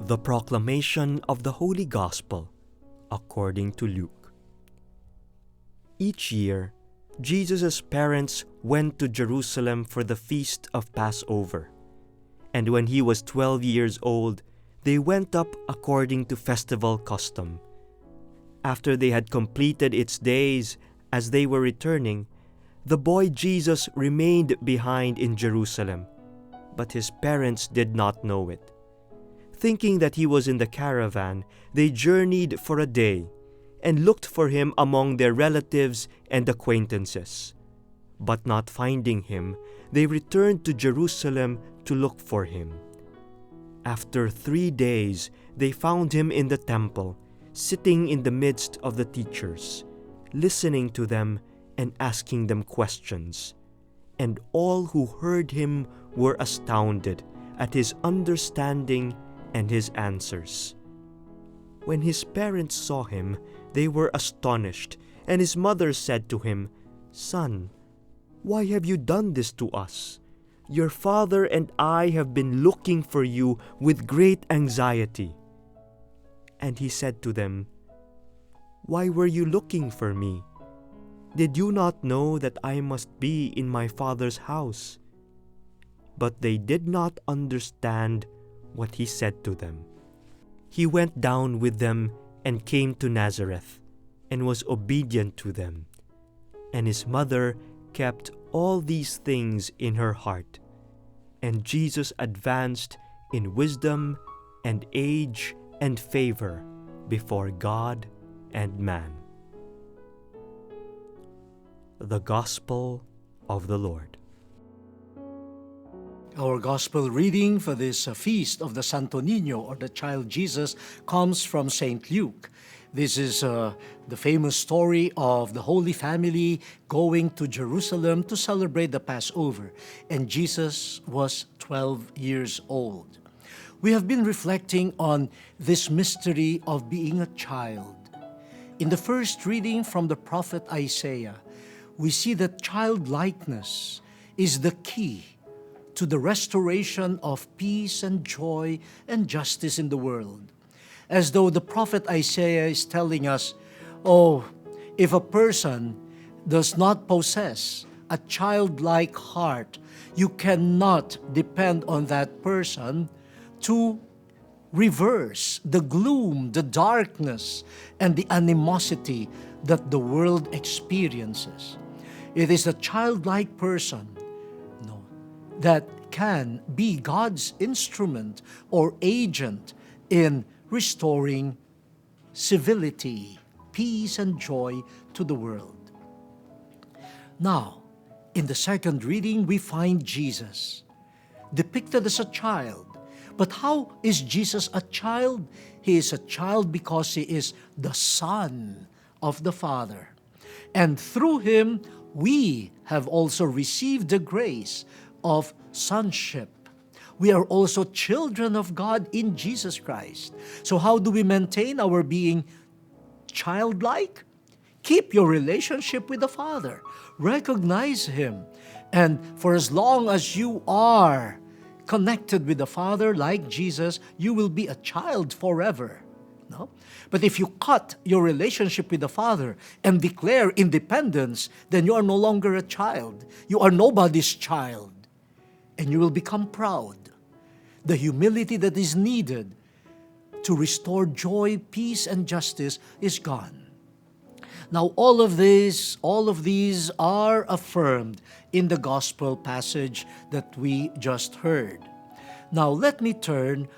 The proclamation of the Holy Gospel according to Luke. Each year, Jesus' parents went to Jerusalem for the feast of Passover. And when he was 12 years old, they went up according to festival custom. After they had completed its days, as they were returning, the boy Jesus remained behind in Jerusalem, but his parents did not know it. Thinking that he was in the caravan, they journeyed for a day and looked for him among their relatives and acquaintances. But not finding him, they returned to Jerusalem to look for him. After 3 days, they found him in the temple, sitting in the midst of the teachers, listening to them and asking them questions. And all who heard him were astounded at his understanding and his answers. When his parents saw him, they were astonished, and his mother said to him, "Son, why have you done this to us? Your father and I have been looking for you with great anxiety." And he said to them, "Why were you looking for me? Did you not know that I must be in my father's house?" But they did not understand what he said to them. He went down with them and came to Nazareth, and was obedient to them. And his mother kept all these things in her heart. And Jesus advanced in wisdom and age and favor before God and man. The Gospel of the Lord. Our Gospel reading for this feast of the Santo Niño, or the child Jesus, comes from St. Luke. This is the famous story of the Holy Family going to Jerusalem to celebrate the Passover, and Jesus was 12 years old. We have been reflecting on this mystery of being a child. In the first reading from the prophet Isaiah, we see that childlikeness is the key to the restoration of peace and joy and justice in the world. As though the prophet Isaiah is telling us, if a person does not possess a childlike heart, you cannot depend on that person to reverse the gloom, the darkness, and the animosity that the world experiences. It is a childlike person that can be God's instrument or agent in restoring civility, peace, and joy to the world. Now, in the second reading, we find Jesus depicted as a child. But how is Jesus a child? He is a child because he is the Son of the Father. And through him, we have also received the grace of sonship. We are also children of God in Jesus Christ. So how do we maintain our being childlike? Keep your relationship with the Father. Recognize him. And for as long as you are connected with the Father like Jesus, you will be a child forever. No? But if you cut your relationship with the Father and declare independence, then you are no longer a child. You are nobody's child. And you will become proud. The humility that is needed to restore joy, peace, and justice is gone. Now, all of these are affirmed in the gospel passage that we just heard. Now, let me turn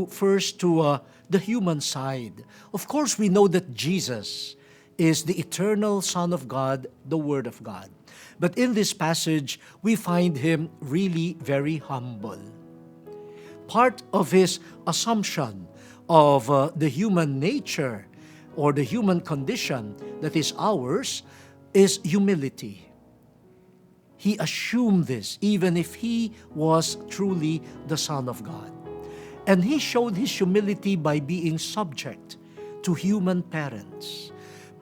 first to the human side. Of course, we know that Jesus is the eternal Son of God, the Word of God. But in this passage, we find him really very humble. Part of his assumption of the human nature or the human condition that is ours is humility. He assumed this even if he was truly the Son of God. And he showed his humility by being subject to human parents.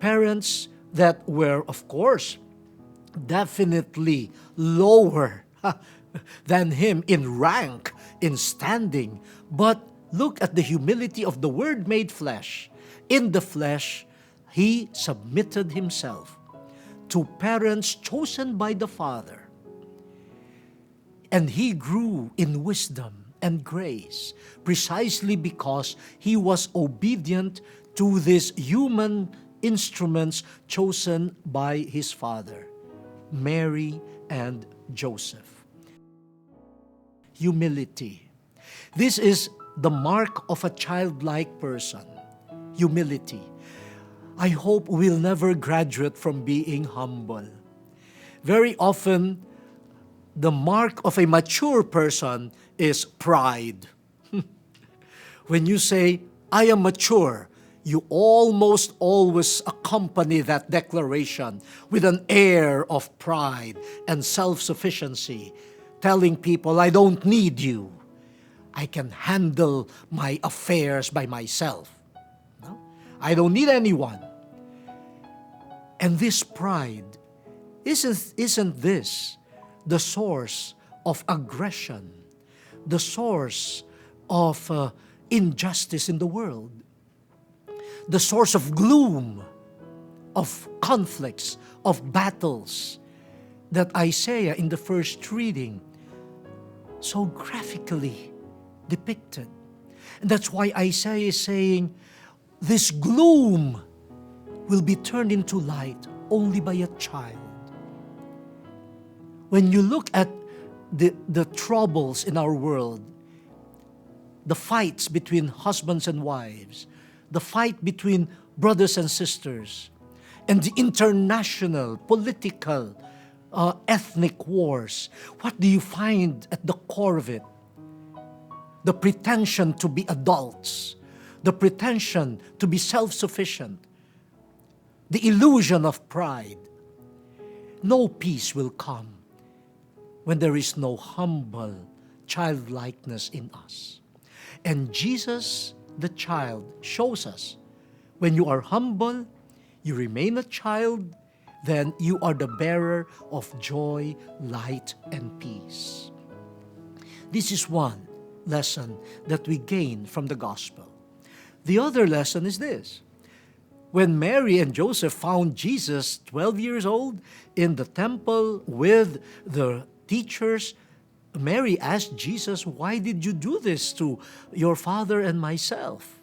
Parents that were, of course, definitely lower than him in rank, in standing, but Look at the humility of the Word made flesh. In the flesh, He submitted Himself to parents chosen by the Father. And He grew in wisdom and grace precisely because He was obedient to these human instruments chosen by His Father, Mary and Joseph. Humility. This is the mark of a childlike person. Humility. I hope we'll never graduate from being humble. Very often, the mark of a mature person is pride. When you say, I am mature, you almost always accompany that declaration with an air of pride and self-sufficiency, telling people, I don't need you. I can handle my affairs by myself. No? I don't need anyone. And this pride, isn't this the source of aggression, the source of injustice in the world, the source of gloom, of conflicts, of battles that Isaiah in the first reading so graphically depicted? And that's why Isaiah is saying, this gloom will be turned into light only by a child. When you look at the troubles in our world, the fights between husbands and wives, the fight between brothers and sisters, and the international, political, ethnic wars, what do you find at the core of it? The pretension to be adults, the pretension to be self-sufficient, the illusion of pride. No peace will come when there is no humble childlikeness in us. And Jesus, the child, shows us when you are humble, you remain a child, then you are the bearer of joy, light, and peace. This is one lesson that we gain from the gospel. The other lesson is this. When Mary and Joseph found Jesus, 12 years old, in the temple with the teachers, Mary asked Jesus, why did you do this to your father and myself?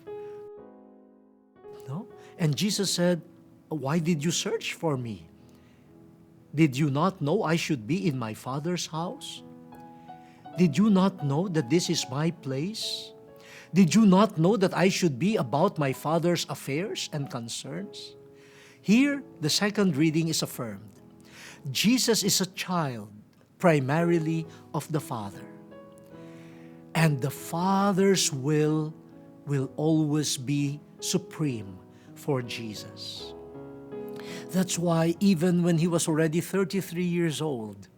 No? And Jesus said, why did you search for me? Did you not know I should be in my Father's house? Did you not know that this is my place? Did you not know that I should be about my Father's affairs and concerns? Here, the second reading is affirmed. Jesus is a child, primarily of the Father. And the Father's will always be supreme for Jesus. That's why even when he was already 33 years old,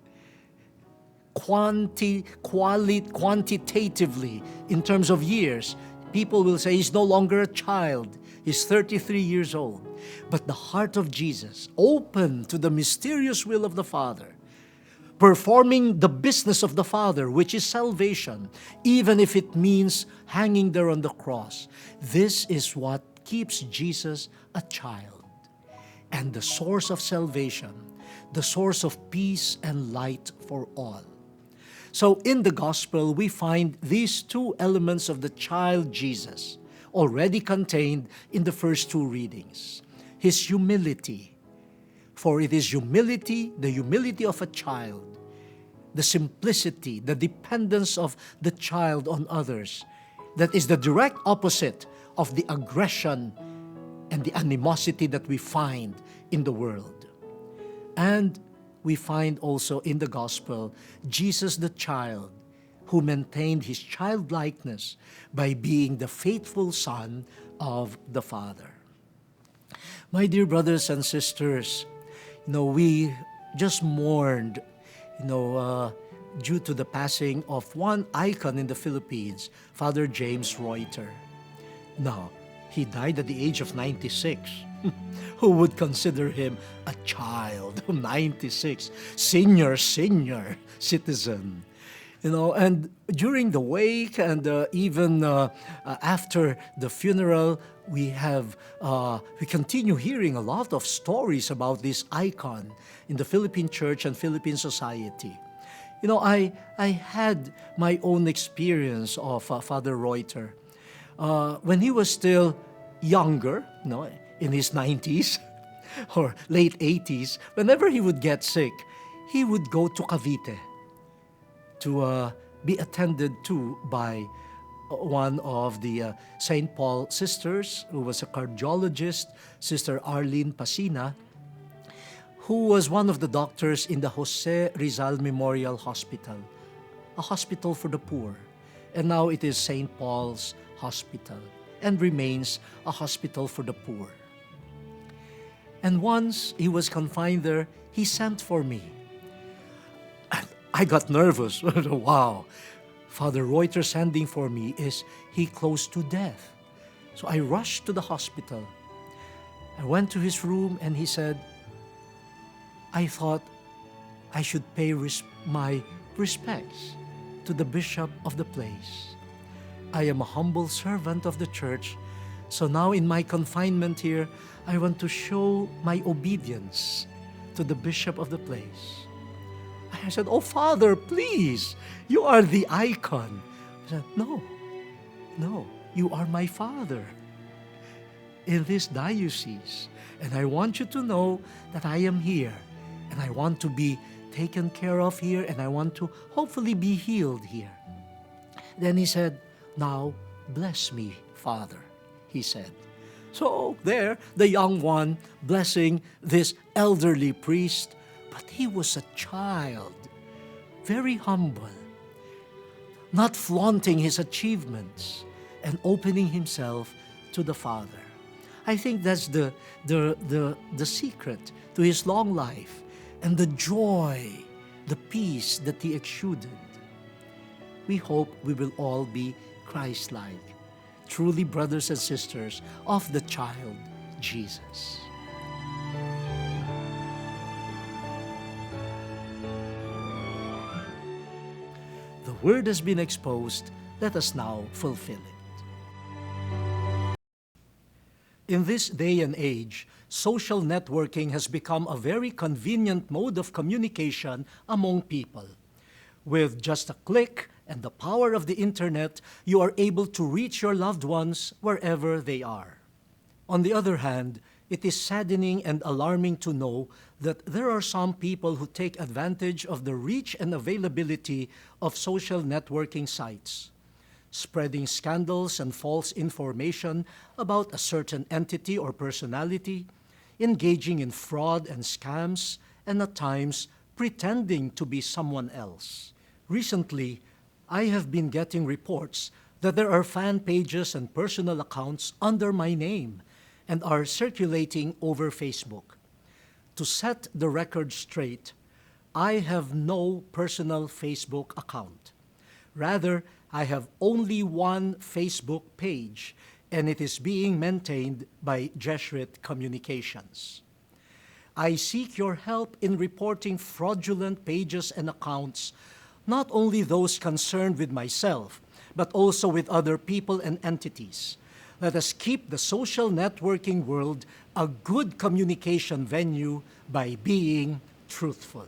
quantitatively, in terms of years, people will say he's no longer a child. He's 33 years old. But the heart of Jesus, open to the mysterious will of the Father, performing the business of the Father, which is salvation, even if it means hanging there on the cross. This is what keeps Jesus a child and the source of salvation, the source of peace and light for all. So in the gospel, we find these two elements of the child Jesus already contained in the first two readings. His humility, for it is humility, the humility of a child, the simplicity, the dependence of the child on others, that is the direct opposite of the aggression and the animosity that we find in the world. And we find also in the gospel, Jesus the child, who maintained his childlikeness by being the faithful Son of the Father. My dear brothers and sisters, we just mourned, due to the passing of one icon in the Philippines, Father James Reuter. Now, he died at the age of 96. Who would consider him a child? 96, senior citizen. And during the wake and even after the funeral, we continue hearing a lot of stories about this icon in the Philippine church and Philippine society. I had my own experience of Father Reuter. When he was still younger, in his 90s or late 80s, whenever he would get sick, he would go to Cavite to be attended to by one of the St. Paul sisters, who was a cardiologist, Sister Arlene Pasina, who was one of the doctors in the Jose Rizal Memorial Hospital, a hospital for the poor. And now it is St. Paul's Hospital and remains a hospital for the poor. And once he was confined there, he sent for me. And I got nervous. Wow, Father Reuter sending for me, is he close to death? So I rushed to the hospital. I went to his room and he said, I thought I should pay my respects to the bishop of the place. I am a humble servant of the church, so now in my confinement here, I want to show my obedience to the bishop of the place. I said, oh, Father, please, you are the icon. He said, no, you are my father in this diocese. And I want you to know that I am here, and I want to be taken care of here, and I want to hopefully be healed here. Then he said, now bless me, Father, he said. So there, the young one blessing this elderly priest, but he was a child, very humble, not flaunting his achievements and opening himself to the Father. I think that's the secret to his long life and the joy, the peace that he exuded. We hope we will all be Christ-like, truly brothers and sisters of the child Jesus. The word has been exposed, let us now fulfill it. In this day and age, social networking has become a very convenient mode of communication among people. With just a click and the power of the internet, you are able to reach your loved ones wherever they are. On the other hand, it is saddening and alarming to know that there are some people who take advantage of the reach and availability of social networking sites, spreading scandals and false information about a certain entity or personality, engaging in fraud and scams, and at times pretending to be someone else. Recently, I have been getting reports that there are fan pages and personal accounts under my name and are circulating over Facebook. To set the record straight, I have no personal Facebook account. Rather, I have only one Facebook page, and it is being maintained by Jesuit Communications. I seek your help in reporting fraudulent pages and accounts, not only those concerned with myself, but also with other people and entities. Let us keep the social networking world a good communication venue by being truthful.